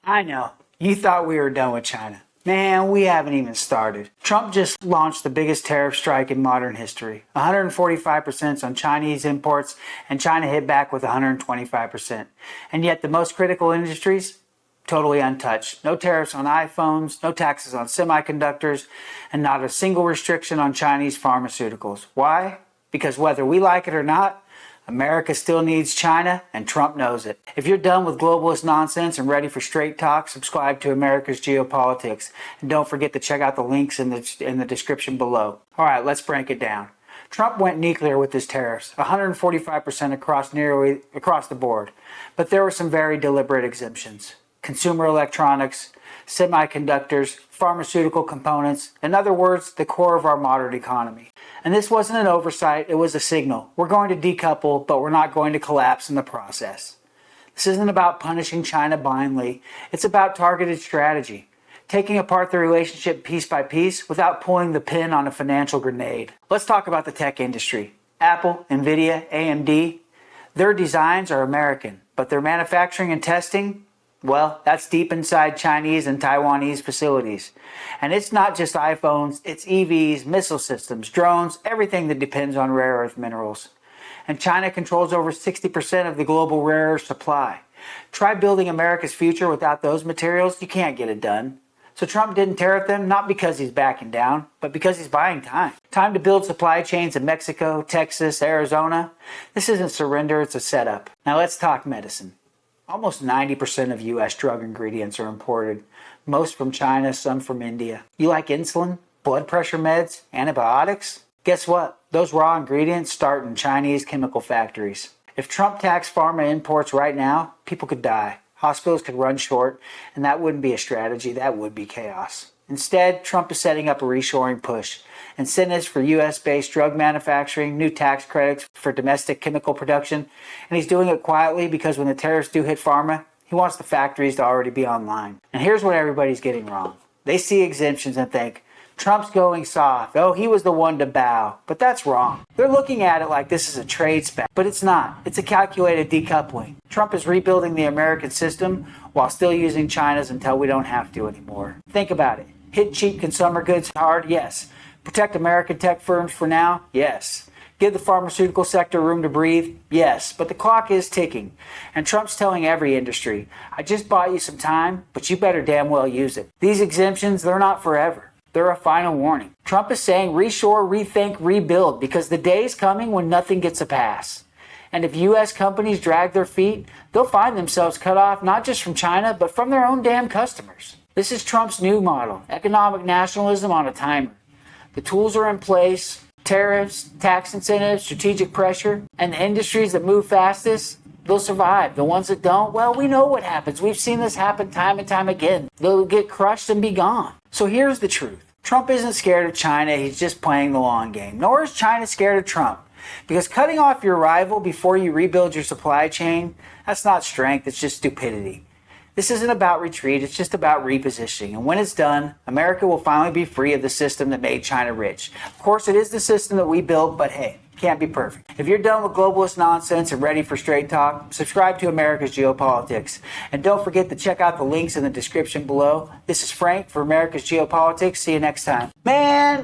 I know, you thought we were done with China. Man, we haven't even started. Trump just launched the biggest tariff strike in modern history. 145% on Chinese imports, and China hit back with 125%. And yet the most critical industries, totally untouched. No tariffs on iPhones, no taxes on semiconductors, and not a single restriction on Chinese pharmaceuticals. Why? Because whether we like it or not, America still needs China, and Trump knows it. If you're done with globalist nonsense and ready for straight talk, subscribe to America's Geopolitics. And don't forget to check out the links in the description below. All right, let's break it down. Trump went nuclear with his tariffs, 145% across the board. But there were some very deliberate exemptions. Consumer electronics, semiconductors, pharmaceutical components, in other words, the core of our modern economy. And this wasn't an oversight, it was a signal. We're going to decouple, but we're not going to collapse in the process. This isn't about punishing China blindly, it's about targeted strategy. Taking apart the relationship piece by piece without pulling the pin on a financial grenade. Let's talk about the tech industry. Apple, Nvidia, AMD, their designs are American, but their manufacturing and testing, well, that's deep inside Chinese and Taiwanese facilities. And it's not just iPhones, it's EVs, missile systems, drones, everything that depends on rare earth minerals. And China controls over 60% of the global rare earth supply. Try building America's future without those materials, you can't get it done. So Trump didn't tariff them, not because he's backing down, but because he's buying time. Time to build supply chains in Mexico, Texas, Arizona. This isn't surrender, it's a setup. Now let's talk medicine. Almost 90% of U.S. drug ingredients are imported, most from China, some from India. You like insulin, blood pressure meds, antibiotics? Guess what? Those raw ingredients start in Chinese chemical factories. If Trump taxed pharma imports right now, people could die. Hospitals could run short, and that wouldn't be a strategy, that would be chaos. Instead, Trump is setting up a reshoring push. Incentives for U.S.-based drug manufacturing, new tax credits for domestic chemical production, and he's doing it quietly because when the tariffs do hit pharma, he wants the factories to already be online. And here's what everybody's getting wrong. They see exemptions and think, Trump's going soft. Oh, he was the one to bow. But that's wrong. They're looking at it like this is a trade spat, but it's not. It's a calculated decoupling. Trump is rebuilding the American system while still using China's until we don't have to anymore. Think about it. Hit cheap consumer goods hard? Yes. Protect American tech firms for now? Yes. Give the pharmaceutical sector room to breathe? Yes. But the clock is ticking. And Trump's telling every industry, I just bought you some time, but you better damn well use it. These exemptions, they're not forever. They're a final warning. Trump is saying reshore, rethink, rebuild, because the day's coming when nothing gets a pass. And if U.S. companies drag their feet, they'll find themselves cut off not just from China, but from their own damn customers. This is Trump's new model, economic nationalism on a timer. The tools are in place, tariffs, tax incentives, strategic pressure, and the industries that move fastest, they'll survive. The ones that don't, well, we know what happens. We've seen this happen time and time again. They'll get crushed and be gone. So here's the truth. Trump isn't scared of China, he's just playing the long game. Nor is China scared of Trump. Because cutting off your rival before you rebuild your supply chain, that's not strength, it's just stupidity. This isn't about retreat, it's just about repositioning. And when it's done, America will finally be free of the system that made China rich. Of course, it is the system that we built, but hey, can't be perfect. If you're done with globalist nonsense and ready for straight talk, subscribe to America's Geopolitics. And don't forget to check out the links in the description below. This is Frank for America's Geopolitics. See you next time. Man!